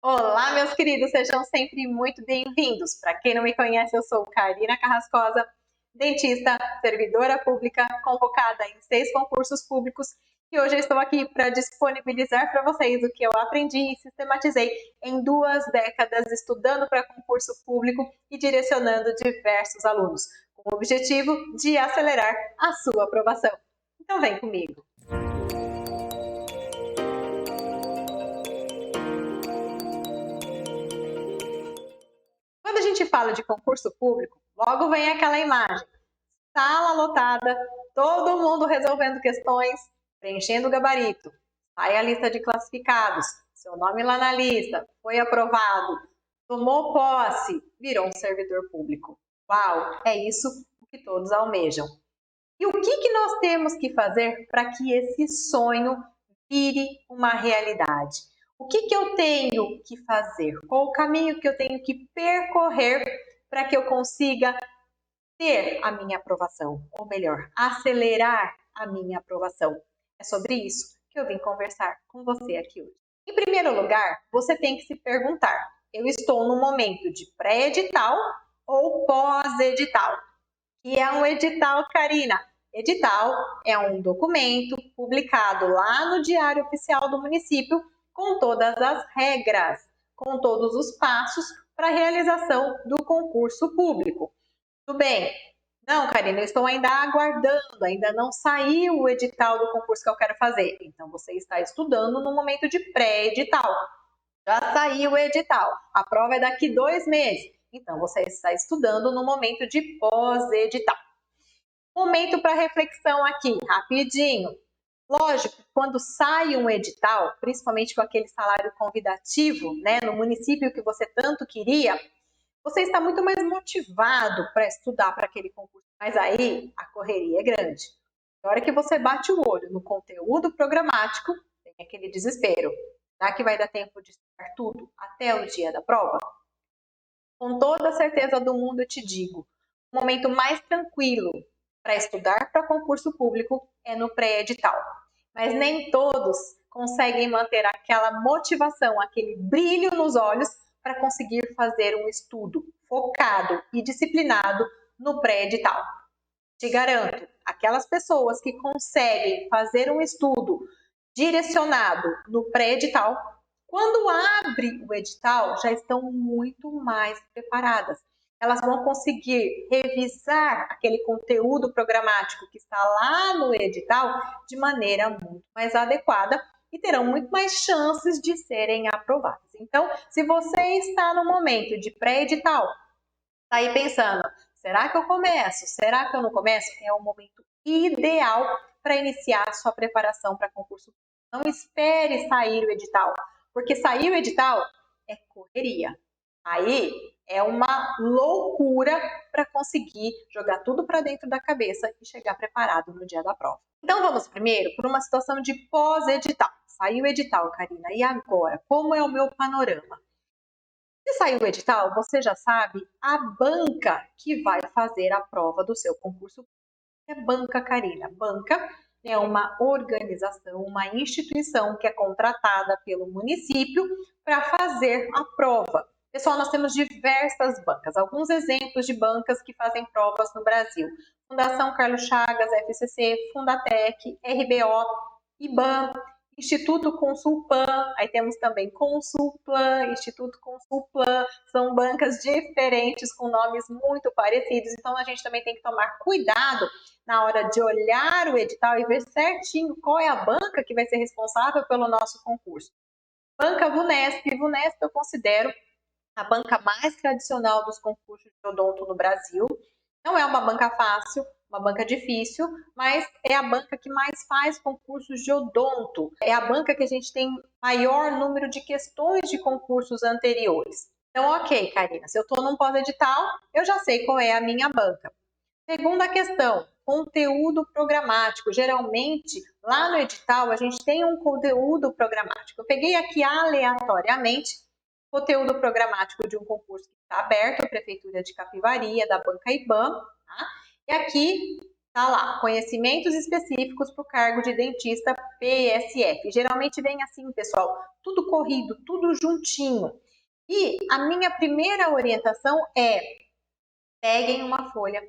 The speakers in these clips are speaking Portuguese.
Olá, meus queridos, sejam sempre muito bem-vindos. Para quem não me conhece, eu sou Karina Carrascosa, dentista, servidora pública, convocada em 6 concursos públicos e hoje eu estou aqui para disponibilizar para vocês o que eu aprendi e sistematizei em 2 décadas estudando para concurso público e direcionando diversos alunos, com o objetivo de acelerar a sua aprovação. Então vem comigo! Quando a gente fala de concurso público, logo vem aquela imagem. Sala lotada, todo mundo resolvendo questões, preenchendo o gabarito. Sai a lista de classificados, seu nome lá na lista, foi aprovado, tomou posse, virou um servidor público. Uau, é isso que todos almejam. E o que nós temos que fazer para que esse sonho vire uma realidade? O que eu tenho que fazer? Qual o caminho que eu tenho que percorrer para que eu consiga ter a minha aprovação? Ou melhor, acelerar a minha aprovação. É sobre isso que eu vim conversar com você aqui hoje. Em primeiro lugar, você tem que se perguntar: eu estou no momento de pré-edital ou pós-edital? Que é um edital, Karina? Edital é um documento publicado lá no Diário Oficial do município com todas as regras, com todos os passos para a realização do concurso público. Tudo bem? Não, Karina, eu estou ainda aguardando, ainda não saiu o edital do concurso que eu quero fazer. Então, você está estudando no momento de pré-edital. Já saiu o edital, a prova é daqui 2 meses. Então, você está estudando no momento de pós-edital. Momento para reflexão aqui, rapidinho. Lógico, quando sai um edital, principalmente com aquele salário convidativo, né, no município que você tanto queria, você está muito mais motivado para estudar para aquele concurso. Mas aí a correria é grande. Na hora que você bate o olho no conteúdo programático, tem aquele desespero. Será que vai dar tempo de estudar tudo até o dia da prova? Com toda a certeza do mundo eu te digo, o momento mais tranquilo para estudar para concurso público é no pré-edital. Mas nem todos conseguem manter aquela motivação, aquele brilho nos olhos para conseguir fazer um estudo focado e disciplinado no pré-edital. Te garanto, aquelas pessoas que conseguem fazer um estudo direcionado no pré-edital, quando abre o edital, já estão muito mais preparadas. Elas vão conseguir revisar aquele conteúdo programático que está lá no edital de maneira muito mais adequada e terão muito mais chances de serem aprovadas. Então, se você está no momento de pré-edital, está aí pensando, será que eu começo? Será que eu não começo? É o momento ideal para iniciar a sua preparação para concurso. Não espere sair o edital, porque sair o edital é correria. Aí é uma loucura para conseguir jogar tudo para dentro da cabeça e chegar preparado no dia da prova. Então vamos primeiro por uma situação de pós-edital. Saiu o edital, Karina, e agora? Como é o meu panorama? Se saiu o edital, você já sabe a banca que vai fazer a prova do seu concurso. É banca, Karina. Banca é uma organização, uma instituição que é contratada pelo município para fazer a prova. Pessoal, nós temos diversas bancas, alguns exemplos de bancas que fazem provas no Brasil. Fundação Carlos Chagas, FCC, Fundatec, RBO, IBAN, Instituto Consulpan, aí temos também Consulplan, Instituto Consulplan, são bancas diferentes com nomes muito parecidos, então a gente também tem que tomar cuidado na hora de olhar o edital e ver certinho qual é a banca que vai ser responsável pelo nosso concurso. Banca VUNESP eu considero a banca mais tradicional dos concursos de odonto no Brasil. Não é uma banca fácil, uma banca difícil, mas é a banca que mais faz concursos de odonto. É a banca que a gente tem maior número de questões de concursos anteriores. Então, ok, Karina, se eu estou num pós-edital, eu já sei qual é a minha banca. Segunda questão, conteúdo programático. Geralmente, lá no edital, a gente tem um conteúdo programático. Eu peguei aqui aleatoriamente conteúdo programático de um concurso que está aberto, a Prefeitura de Capivari, da Banca IBAN, tá? E aqui Tá lá, conhecimentos específicos para o cargo de dentista PSF. Geralmente vem assim, pessoal, tudo corrido, tudo juntinho. E a minha primeira orientação é: peguem uma folha,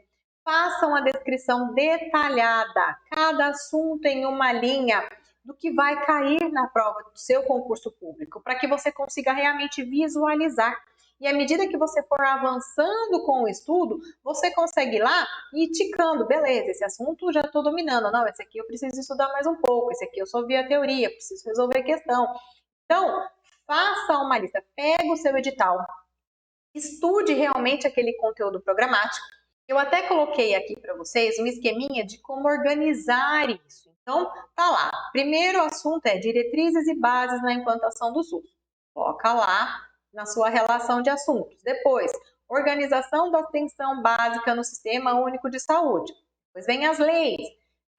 façam a descrição detalhada, cada assunto em uma linha do que vai cair na prova do seu concurso público, para que você consiga realmente visualizar. E à medida que você for avançando com o estudo, você consegue ir lá e ir ticando, beleza, esse assunto já estou dominando, não, esse aqui eu preciso estudar mais um pouco, esse aqui eu só vi a teoria, preciso resolver a questão. Então, faça uma lista, pega o seu edital, estude realmente aquele conteúdo programático. Eu até coloquei aqui para vocês um esqueminha de como organizar isso. Então, tá lá. Primeiro assunto é diretrizes e bases na implantação do SUS. Coloca lá na sua relação de assuntos. Depois, organização da atenção básica no Sistema Único de Saúde. Depois vem as leis.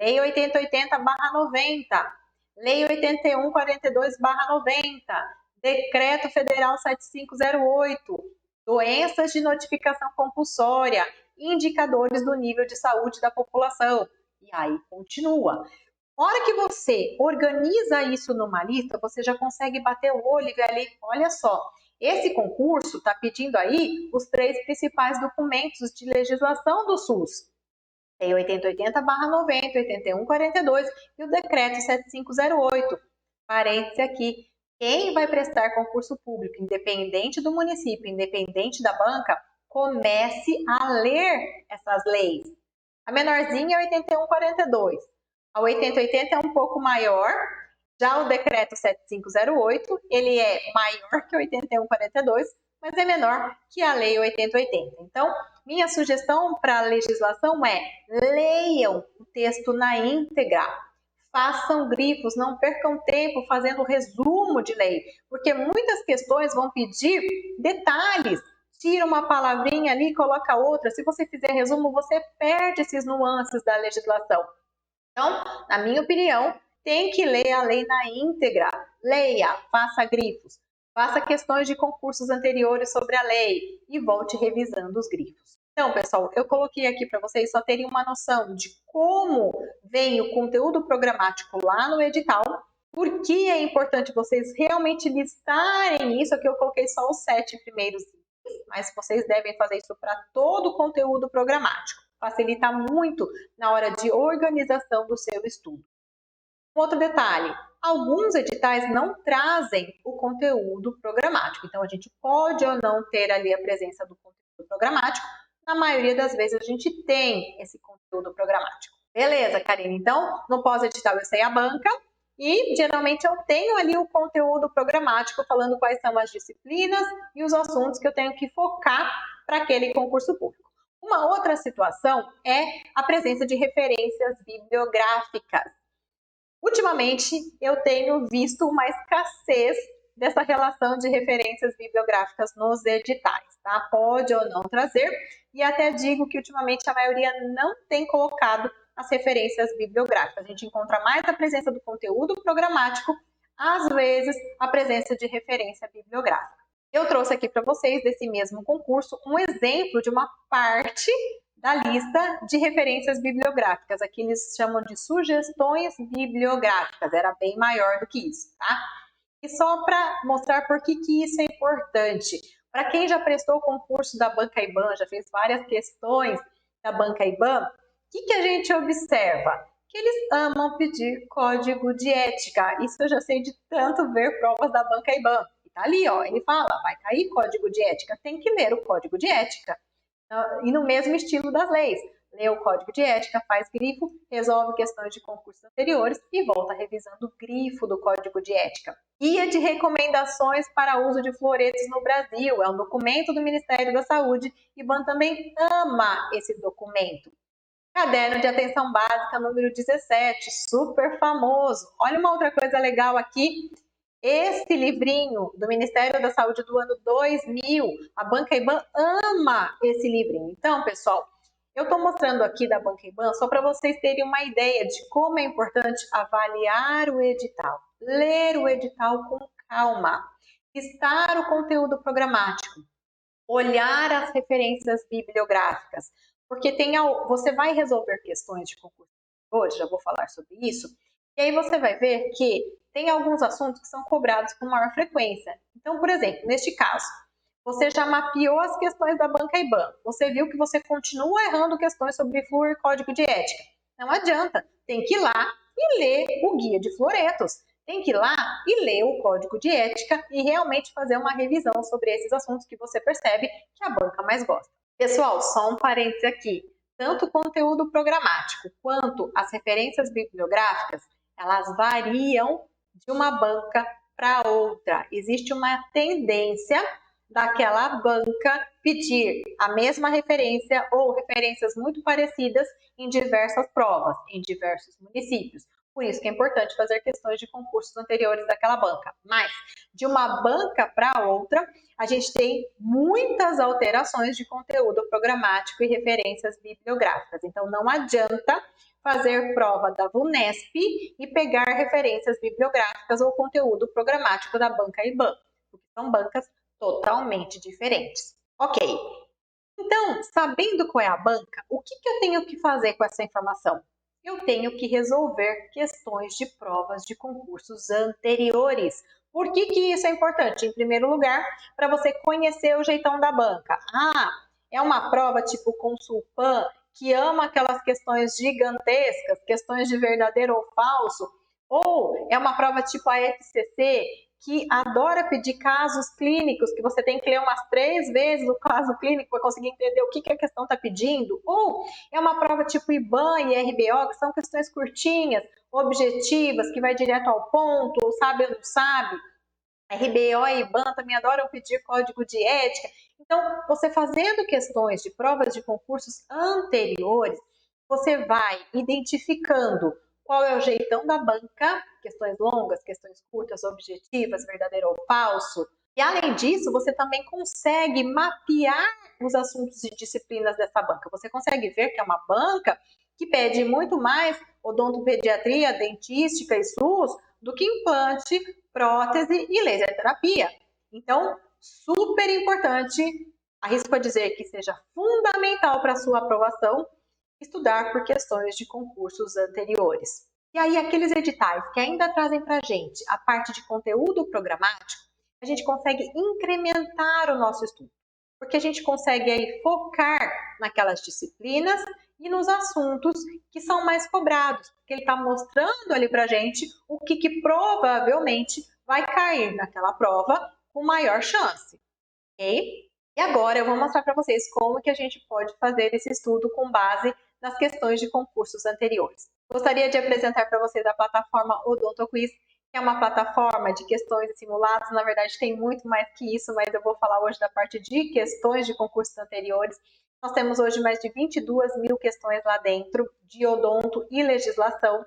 Lei 8080/90, Lei 8142/90, Decreto Federal 7508, doenças de notificação compulsória, indicadores do nível de saúde da população. E aí continua. A hora que você organiza isso numa lista, você já consegue bater o olho e ver ali, olha só, esse concurso está pedindo aí os 3 principais documentos de legislação do SUS. Tem 8080/90, 8142 e o decreto 7508. Parêntese aqui. Quem vai prestar concurso público, independente do município, independente da banca, comece a ler essas leis. A menorzinha é 8142. A 8080 é um pouco maior. Já o decreto 7508, ele é maior que o 8142, mas é menor que a lei 8080. Então, minha sugestão para a legislação é: leiam o texto na íntegra, façam grifos, não percam tempo fazendo resumo de lei, porque muitas questões vão pedir detalhes. Tira uma palavrinha ali, coloca outra. Se você fizer resumo, você perde esses nuances da legislação. Então, na minha opinião, tem que ler a lei na íntegra. Leia, faça grifos, faça questões de concursos anteriores sobre a lei e volte revisando os grifos. Então, pessoal, eu coloquei aqui para vocês só terem uma noção de como vem o conteúdo programático lá no edital, por que é importante vocês realmente listarem isso. Aqui eu coloquei só os 7 primeiros itens, mas vocês devem fazer isso para todo o conteúdo programático. Facilita muito na hora de organização do seu estudo. Outro detalhe, alguns editais não trazem o conteúdo programático, então a gente pode ou não ter ali a presença do conteúdo programático. Na maioria das vezes a gente tem esse conteúdo programático. Beleza, Karine? Então, no pós-edital eu sei a banca e geralmente eu tenho ali o conteúdo programático falando quais são as disciplinas e os assuntos que eu tenho que focar para aquele concurso público. Uma outra situação é a presença de referências bibliográficas. Ultimamente, eu tenho visto uma escassez dessa relação de referências bibliográficas nos editais, tá? Pode ou não trazer, e até digo que ultimamente a maioria não tem colocado as referências bibliográficas. A gente encontra mais a presença do conteúdo programático, às vezes a presença de referência bibliográfica. Eu trouxe aqui para vocês, desse mesmo concurso, um exemplo de uma parte da lista de referências bibliográficas. Aqui eles chamam de sugestões bibliográficas, era bem maior do que isso, tá? E só para mostrar por que isso é importante. Para quem já prestou o concurso da Banca IBAN, já fez várias questões da Banca IBAN, o que a gente observa? Que eles amam pedir código de ética. Isso eu já sei de tanto ver provas da Banca IBAN. E tá ali, ó, ele fala, vai cair código de ética, tem que ler o código de ética. E no mesmo estilo das leis. Lê o código de ética, faz grifo, resolve questões de concursos anteriores e volta revisando o grifo do código de ética. Guia de recomendações para uso de fluoretos no Brasil. É um documento do Ministério da Saúde e IBAN também ama esse documento. Caderno de atenção básica número 17, super famoso. Olha uma outra coisa legal aqui. Esse livrinho do Ministério da Saúde do ano 2000, a Banca IBAN ama esse livrinho. Então, pessoal, eu estou mostrando aqui da Banca IBAN só para vocês terem uma ideia de como é importante avaliar o edital, ler o edital com calma, listar o conteúdo programático, olhar as referências bibliográficas, Porque você vai resolver questões de concurso hoje, já vou falar sobre isso, e aí você vai ver que tem alguns assuntos que são cobrados com maior frequência. Então, por exemplo, neste caso, você já mapeou as questões da banca IBAN, você viu que você continua errando questões sobre fluor e código de ética. Não adianta, tem que ir lá e ler o guia de floretos. Tem que ir lá e ler o código de ética e realmente fazer uma revisão sobre esses assuntos que você percebe que a banca mais gosta. Pessoal, só um parêntese aqui. Tanto o conteúdo programático quanto as referências bibliográficas, elas variam de uma banca para outra. Existe uma tendência daquela banca pedir a mesma referência ou referências muito parecidas em diversas provas, em diversos municípios. Por isso que é importante fazer questões de concursos anteriores daquela banca. Mas, de uma banca para outra, a gente tem muitas alterações de conteúdo programático e referências bibliográficas. Então, não adianta fazer prova da VUNESP e pegar referências bibliográficas ou conteúdo programático da banca IBAN, porque são bancas totalmente diferentes. Ok, então, sabendo qual é a banca, o que eu tenho que fazer com essa informação? Eu tenho que resolver questões de provas de concursos anteriores. Por que isso é importante? Em primeiro lugar, para você conhecer o jeitão da banca. É uma prova tipo Consulpan, que ama aquelas questões gigantescas, questões de verdadeiro ou falso, ou é uma prova tipo a FCC, que adora pedir casos clínicos, que você tem que ler umas 3 vezes o caso clínico para conseguir entender o que a questão está pedindo, ou é uma prova tipo IBAN e RBO, que são questões curtinhas, objetivas, que vai direto ao ponto, ou sabe ou não sabe. RBO e IBAN também adoram pedir código de ética. Então, você fazendo questões de provas de concursos anteriores, você vai identificando qual é o jeitão da banca, questões longas, questões curtas, objetivas, verdadeiro ou falso. E além disso, você também consegue mapear os assuntos e disciplinas dessa banca. Você consegue ver que é uma banca que pede muito mais odontopediatria, dentística e SUS do que implante, prótese e laser terapia. Então, super importante, arrisco a dizer que seja fundamental para a sua aprovação, estudar por questões de concursos anteriores. E aí, aqueles editais que ainda trazem para a gente a parte de conteúdo programático, a gente consegue incrementar o nosso estudo, porque a gente consegue aí focar naquelas disciplinas e nos assuntos que são mais cobrados, porque ele está mostrando ali para a gente o que provavelmente vai cair naquela prova com maior chance, ok? E agora eu vou mostrar para vocês como que a gente pode fazer esse estudo com base nas questões de concursos anteriores. Gostaria de apresentar para vocês a plataforma OdontoQuiz, que é uma plataforma de questões e simulados. Na verdade, tem muito mais que isso, mas eu vou falar hoje da parte de questões de concursos anteriores. Nós temos hoje mais de 22 mil questões lá dentro, de odonto e legislação.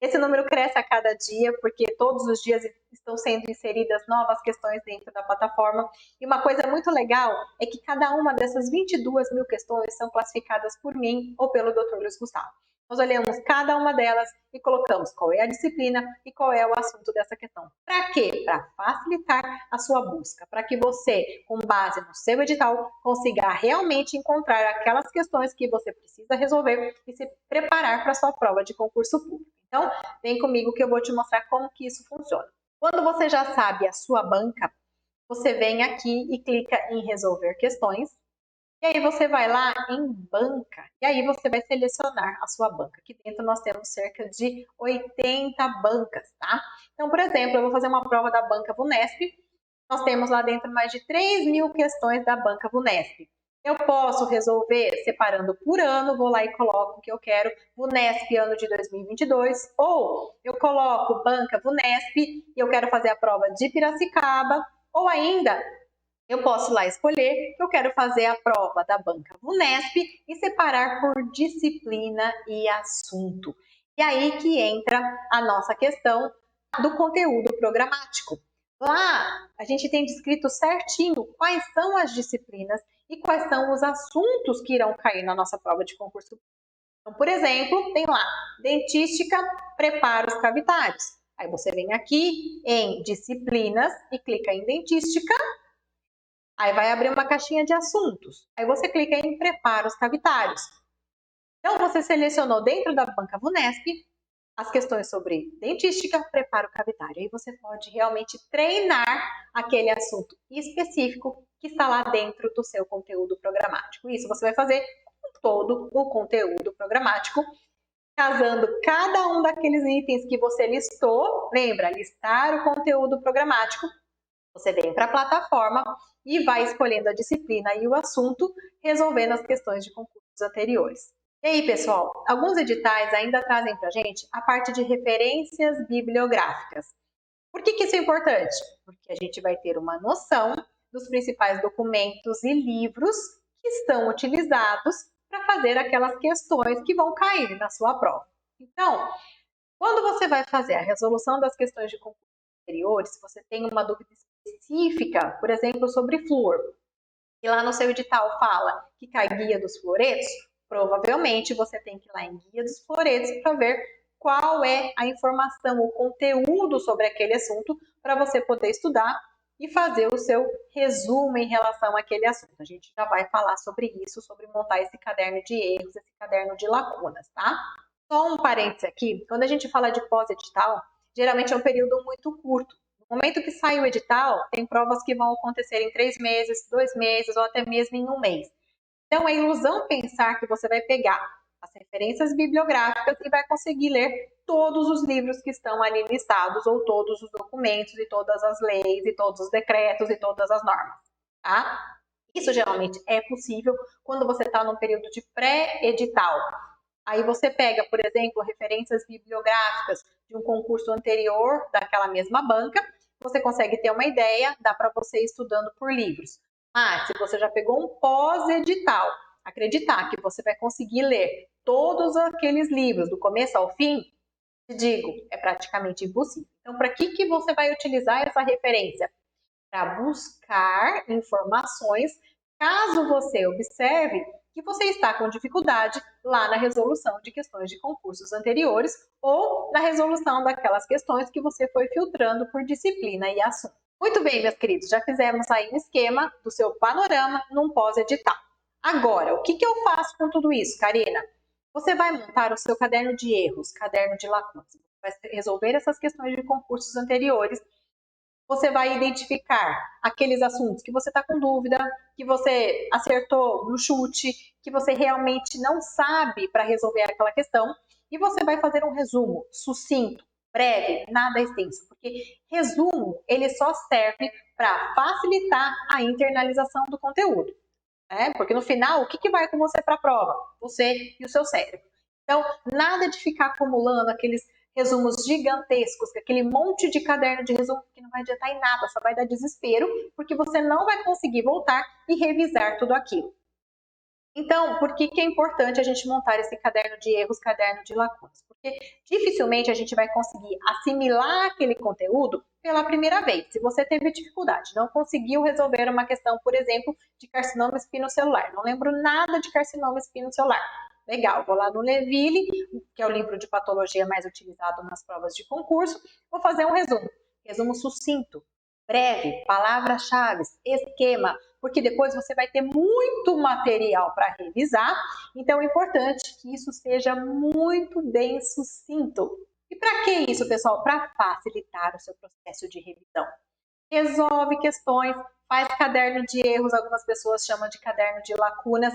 Esse número cresce a cada dia, porque todos os dias estão sendo inseridas novas questões dentro da plataforma. E uma coisa muito legal é que cada uma dessas 22 mil questões são classificadas por mim ou pelo Dr. Luiz Gustavo. Nós olhamos cada uma delas e colocamos qual é a disciplina e qual é o assunto dessa questão. Para quê? Para facilitar a sua busca, para que você, com base no seu edital, consiga realmente encontrar aquelas questões que você precisa resolver e se preparar para a sua prova de concurso público. Então, vem comigo que eu vou te mostrar como que isso funciona. Quando você já sabe a sua banca, você vem aqui e clica em resolver questões. E aí você vai lá em banca, e aí você vai selecionar a sua banca. Aqui dentro nós temos cerca de 80 bancas, tá? Então, por exemplo, eu vou fazer uma prova da banca VUNESP. Nós temos lá dentro mais de 3 mil questões da banca VUNESP. Eu posso resolver separando por ano, vou lá e coloco o que eu quero, VUNESP ano de 2022, ou eu coloco banca VUNESP e eu quero fazer a prova de Piracicaba, ou ainda eu posso lá escolher que eu quero fazer a prova da banca VUNESP e separar por disciplina e assunto. E aí que entra a nossa questão do conteúdo programático. Lá a gente tem descrito certinho quais são as disciplinas e quais são os assuntos que irão cair na nossa prova de concurso. Então, por exemplo, tem lá, dentística, prepara os cavitários. Aí você vem aqui em disciplinas e clica em dentística. Aí vai abrir uma caixinha de assuntos. Aí você clica em Prepara os cavitários. Então, você selecionou dentro da banca VUNESP as questões sobre dentística, preparo cavitário. Aí você pode realmente treinar aquele assunto específico que está lá dentro do seu conteúdo programático. Isso você vai fazer com todo o conteúdo programático, casando cada um daqueles itens que você listou. Lembra, listar o conteúdo programático. Você vem para a plataforma e vai escolhendo a disciplina e o assunto, resolvendo as questões de concursos anteriores. E aí, pessoal, alguns editais ainda trazem para a gente a parte de referências bibliográficas. Por que isso é importante? Porque a gente vai ter uma noção dos principais documentos e livros que estão utilizados para fazer aquelas questões que vão cair na sua prova. Então, quando você vai fazer a resolução das questões de concursos anteriores, se você tem uma dúvida específica, por exemplo, sobre flúor, e lá no seu edital fala que cai guia dos fluoretos, provavelmente você tem que ir lá em guia dos fluoretos para ver qual é a informação, o conteúdo sobre aquele assunto, para você poder estudar e fazer o seu resumo em relação àquele assunto. A gente já vai falar sobre isso, sobre montar esse caderno de erros, esse caderno de lacunas, tá? Só um parênteses aqui, quando a gente fala de pós-edital, geralmente é um período muito curto. No momento que sai o edital, tem provas que vão acontecer em 3 meses, 2 meses ou até mesmo em 1 mês. Então, é ilusão pensar que você vai pegar as referências bibliográficas e vai conseguir ler todos os livros que estão ali listados, ou todos os documentos, e todas as leis, e todos os decretos, e todas as normas, tá? Isso geralmente é possível quando você está num período de pré-edital. Aí você pega, por exemplo, referências bibliográficas de um concurso anterior daquela mesma banca, você consegue ter uma ideia, dá para você ir estudando por livros. Mas se você já pegou um pós-edital, acreditar que você vai conseguir ler todos aqueles livros do começo ao fim, te digo, é praticamente impossível. Então, para que você vai utilizar essa referência? Para buscar informações, caso você observe que você está com dificuldade lá na resolução de questões de concursos anteriores ou na resolução daquelas questões que você foi filtrando por disciplina e assunto. Muito bem, meus queridos, já fizemos aí um esquema do seu panorama num pós-edital. Agora, o que eu faço com tudo isso, Karina? Você vai montar o seu caderno de erros, caderno de lacunas. Vai resolver essas questões de concursos anteriores. Você vai identificar aqueles assuntos que você está com dúvida, que você acertou no chute, que você realmente não sabe para resolver aquela questão, e você vai fazer um resumo sucinto, breve, nada extenso, porque resumo ele só serve para facilitar a internalização do conteúdo, né? Porque no final, o que vai com você para a prova? Você e o seu cérebro. Então, nada de ficar acumulando aqueles resumos gigantescos, aquele monte de caderno de resumo que não vai adiantar em nada, só vai dar desespero, porque você não vai conseguir voltar e revisar tudo aquilo. Então, por que é importante a gente montar esse caderno de erros, caderno de lacunas? Porque dificilmente a gente vai conseguir assimilar aquele conteúdo pela primeira vez. Se você teve dificuldade, não conseguiu resolver uma questão, por exemplo, de carcinoma espinocelular, não lembro nada de carcinoma espinocelular. Legal, vou lá no Leville, que é o livro de patologia mais utilizado nas provas de concurso, vou fazer um resumo sucinto, breve, palavras-chave, esquema, porque depois você vai ter muito material para revisar, então é importante que isso seja muito bem sucinto. E para que isso, pessoal? Para facilitar o seu processo de revisão. Resolve questões, faz caderno de erros, algumas pessoas chamam de caderno de lacunas,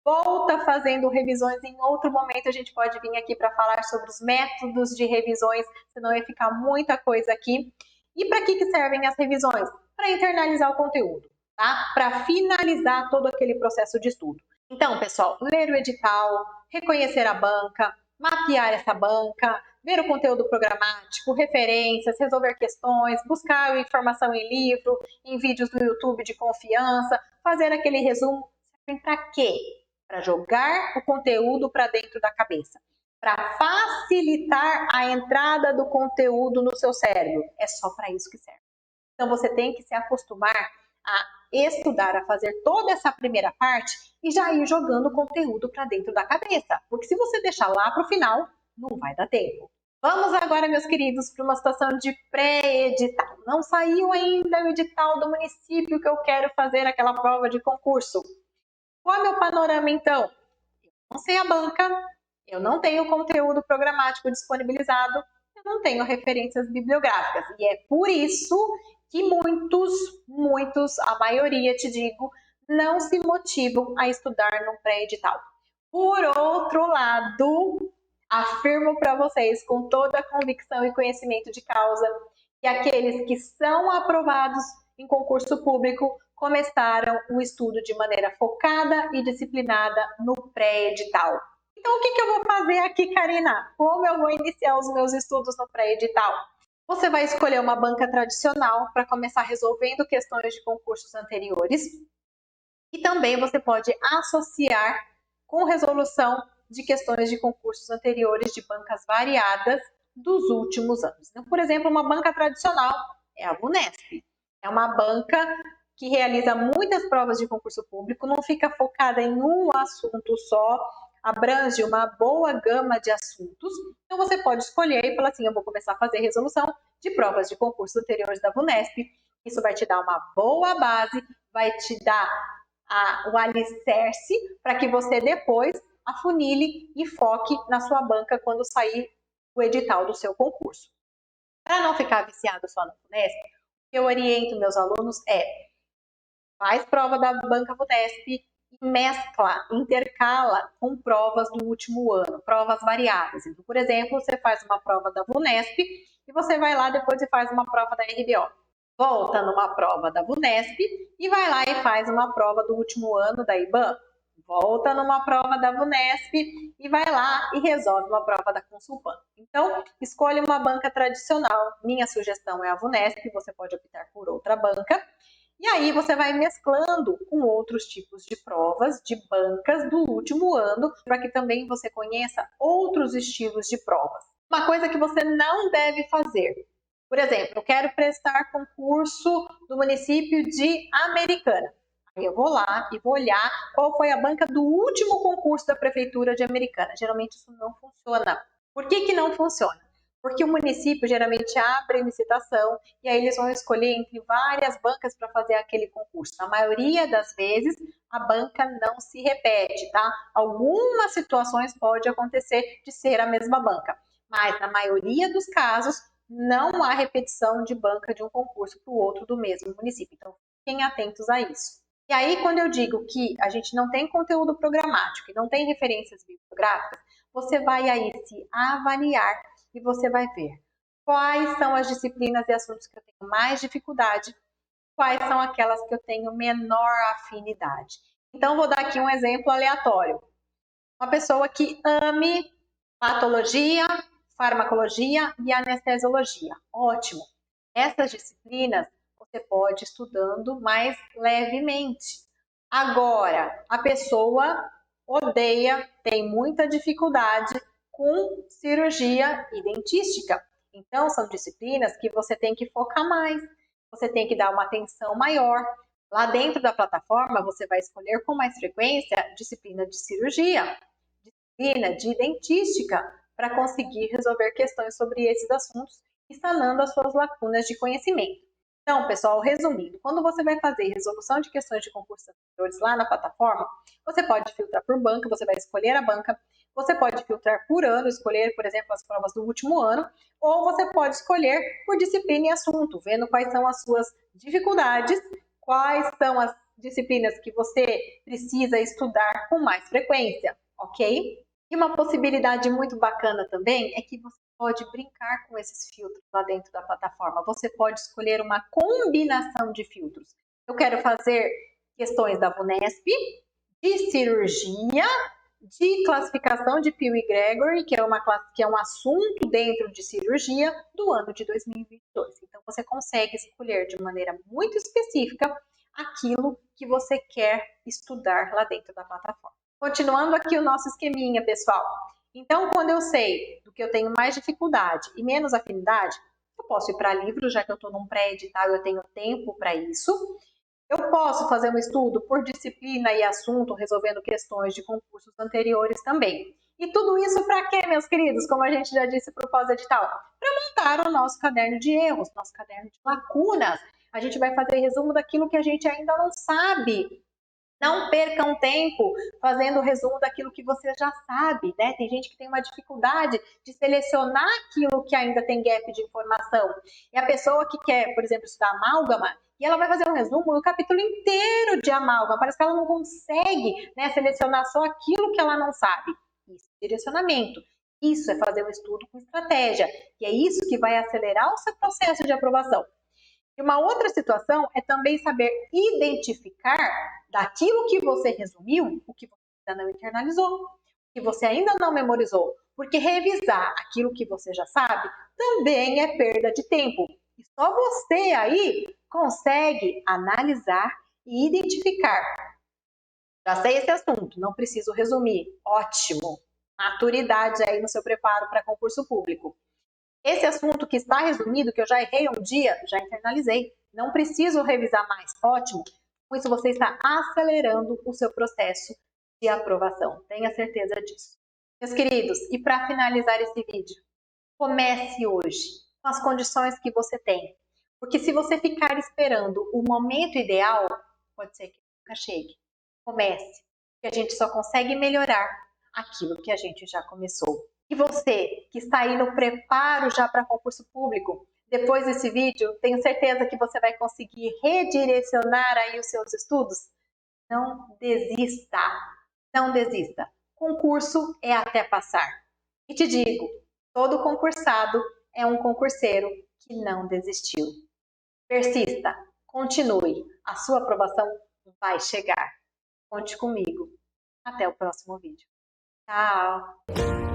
volta fazendo revisões. Em outro momento a gente pode vir aqui para falar sobre os métodos de revisões, senão ia ficar muita coisa aqui. E para que servem as revisões? Para internalizar o conteúdo, tá? Para finalizar todo aquele processo de estudo. Então, pessoal, ler o edital, reconhecer a banca, mapear essa banca, ver o conteúdo programático, referências, resolver questões, buscar informação em livro, em vídeos do YouTube de confiança, fazer aquele resumo. Servem para quê? Para jogar o conteúdo para dentro da cabeça, para facilitar a entrada do conteúdo no seu cérebro. É só para isso que serve. Então você tem que se acostumar a estudar, a fazer toda essa primeira parte e já ir jogando o conteúdo para dentro da cabeça. Porque se você deixar lá para o final, não vai dar tempo. Vamos agora, meus queridos, para uma situação de pré-edital. Não saiu ainda o edital do município que eu quero fazer aquela prova de concurso. Qual é o meu panorama, então? Eu não sei a banca, eu não tenho conteúdo programático disponibilizado, eu não tenho referências bibliográficas. E é por isso que muitos, a maioria, te digo, não se motivam a estudar no pré-edital. Por outro lado, afirmo para vocês com toda a convicção e conhecimento de causa que aqueles que são aprovados em concurso público começaram o estudo de maneira focada e disciplinada no pré-edital. Então, o que eu vou fazer aqui, Karina? Como eu vou iniciar os meus estudos no pré-edital? Você vai escolher uma banca tradicional para começar resolvendo questões de concursos anteriores. E também você pode associar com resolução de questões de concursos anteriores de bancas variadas dos últimos anos. Então, por exemplo, uma banca tradicional é a VUNESP. É uma banca que realiza muitas provas de concurso público, não fica focada em um assunto só, abrange uma boa gama de assuntos. Então, você pode escolher e falar assim, eu vou começar a fazer resolução de provas de concursos anteriores da VUNESP. Isso vai te dar uma boa base, vai te dar o alicerce para que você depois afunile e foque na sua banca quando sair o edital do seu concurso. Para não ficar viciado só no VUNESP, o que eu oriento meus alunos faz prova da banca VUNESP e mescla, intercala com provas do último ano, provas variadas. Então, por exemplo, você faz uma prova da VUNESP e você vai lá depois e faz uma prova da RBO. Volta numa prova da VUNESP e vai lá e faz uma prova do último ano da IBAN. Volta numa prova da VUNESP e vai lá e resolve uma prova da Consulpan. Então, escolha uma banca tradicional. Minha sugestão é a VUNESP, você pode optar por outra banca. E aí você vai mesclando com outros tipos de provas, de bancas do último ano, para que também você conheça outros estilos de provas. Uma coisa que você não deve fazer. Por exemplo, eu quero prestar concurso do município de Americana. Aí eu vou lá e vou olhar qual foi a banca do último concurso da Prefeitura de Americana. Geralmente isso não funciona. Por que não funciona? Porque o município geralmente abre licitação e aí eles vão escolher entre várias bancas para fazer aquele concurso. Na maioria das vezes, a banca não se repete, tá? Algumas situações pode acontecer de ser a mesma banca, mas na maioria dos casos, não há repetição de banca de um concurso para o outro do mesmo município. Então, fiquem atentos a isso. E aí, quando eu digo que a gente não tem conteúdo programático e não tem referências bibliográficas, você vai aí se avaliar e você vai ver quais são as disciplinas e assuntos que eu tenho mais dificuldade, quais são aquelas que eu tenho menor afinidade. Então, vou dar aqui um exemplo aleatório. Uma pessoa que ame patologia, farmacologia e anestesiologia. Ótimo! Essas disciplinas você pode ir estudando mais levemente. Agora, a pessoa odeia, tem muita dificuldade com cirurgia e dentística. Então, são disciplinas que você tem que focar mais, você tem que dar uma atenção maior. Lá dentro da plataforma, você vai escolher com mais frequência disciplina de cirurgia, disciplina de dentística, para conseguir resolver questões sobre esses assuntos e sanando as suas lacunas de conhecimento. Então, pessoal, resumindo, quando você vai fazer resolução de questões de concursos anteriores lá na plataforma, você pode filtrar por banca, você vai escolher a banca, você pode filtrar por ano, escolher, por exemplo, as provas do último ano, ou você pode escolher por disciplina e assunto, vendo quais são as suas dificuldades, quais são as disciplinas que você precisa estudar com mais frequência, ok? E uma possibilidade muito bacana também é que você pode brincar com esses filtros lá dentro da plataforma. Você pode escolher uma combinação de filtros. Eu quero fazer questões da VUNESP, de cirurgia, de classificação de Pew e Gregory, que é um assunto dentro de cirurgia do ano de 2022. Então, você consegue escolher de maneira muito específica aquilo que você quer estudar lá dentro da plataforma. Continuando aqui o nosso esqueminha, pessoal. Então, quando eu sei do que eu tenho mais dificuldade e menos afinidade, eu posso ir para livros, já que eu estou num pré-edital, eu tenho tempo para isso. Eu posso fazer um estudo por disciplina e assunto, resolvendo questões de concursos anteriores também. E tudo isso para quê, meus queridos? Como a gente já disse para o pós-edital, para montar o nosso caderno de erros, nosso caderno de lacunas. A gente vai fazer resumo daquilo que a gente ainda não sabe. Não percam tempo fazendo o resumo daquilo que você já sabe, né? Tem gente que tem uma dificuldade de selecionar aquilo que ainda tem gap de informação. E a pessoa que quer, por exemplo, estudar amálgama, e ela vai fazer um resumo do capítulo inteiro de amálgama, parece que ela não consegue, né, selecionar só aquilo que ela não sabe. Isso é direcionamento. Isso é fazer um estudo com estratégia. E é isso que vai acelerar o seu processo de aprovação. E uma outra situação é também saber identificar daquilo que você resumiu, o que você ainda não internalizou, o que você ainda não memorizou. Porque revisar aquilo que você já sabe também é perda de tempo. E só você aí consegue analisar e identificar. Já sei esse assunto, não preciso resumir. Ótimo! Maturidade aí no seu preparo para concurso público. Esse assunto que está resumido, que eu já errei um dia, já internalizei. Não preciso revisar mais. Ótimo. Com isso você está acelerando o seu processo de aprovação. Tenha certeza disso. Meus queridos, e para finalizar esse vídeo, comece hoje com as condições que você tem. Porque se você ficar esperando o momento ideal, pode ser que nunca chegue. Comece, que a gente só consegue melhorar aquilo que a gente já começou. E você que está aí no preparo já para concurso público, depois desse vídeo, tenho certeza que você vai conseguir redirecionar aí os seus estudos. Não desista, não desista. Concurso é até passar. E te digo, todo concursado é um concurseiro que não desistiu. Persista, continue, a sua aprovação vai chegar. Conte comigo. Até o próximo vídeo. Tchau!